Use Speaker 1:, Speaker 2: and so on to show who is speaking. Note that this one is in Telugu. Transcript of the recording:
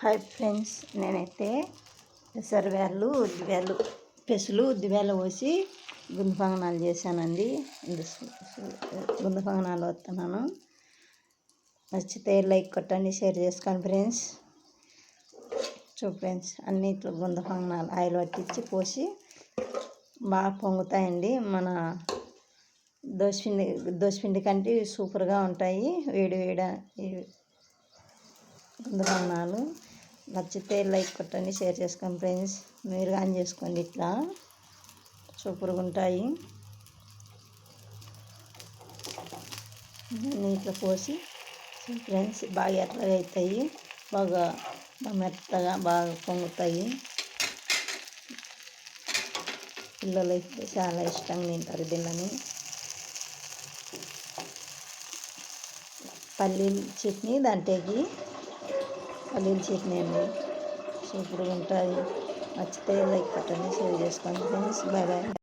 Speaker 1: హాయ్ ఫ్రెండ్స్, నేనైతే పెసలు ఉద్దివేళ్ళు పోసి గుంత పొంగనాలు చేశానండి. గుంత పొంగనాలు వస్తున్నాను. నచ్చితే లైక్ కొట్టండి, షేర్ చేసుకోండి ఫ్రెండ్స్. ఫ్రెండ్స్, అన్నిట్లో గుంత పొంగనాలు ఆయిల్ పట్టించి పోసి బాగా పొంగుతాయండి. మన దోశపిండి కంటే సూపర్గా ఉంటాయి వేడి గుంత పొంగనాలు. నచ్చితే లైక్ కొట్టండి, షేర్ చేసుకోండి ఫ్రెండ్స్. మీరు ఆన్ చేసుకోండి, ఇట్లా సూపర్గా ఉంటాయి. నీటిలో పోసి ఫ్రెండ్స్ బాగా ఎర్రగా అవుతాయి, బాగా మెత్తగా బాగా పొంగుతాయి. పిల్లలు అయితే చాలా ఇష్టంగా తింటారు దీనిని. పల్లీల చట్నీ దాంట్లోకి పల్లీల చట్నీ అండి, సూపర్గా ఉంటుంది. నచ్చితే లైక్ కొట్టండి, షేర్ చేసుకోండి ఫ్రెండ్స్. Bye bye.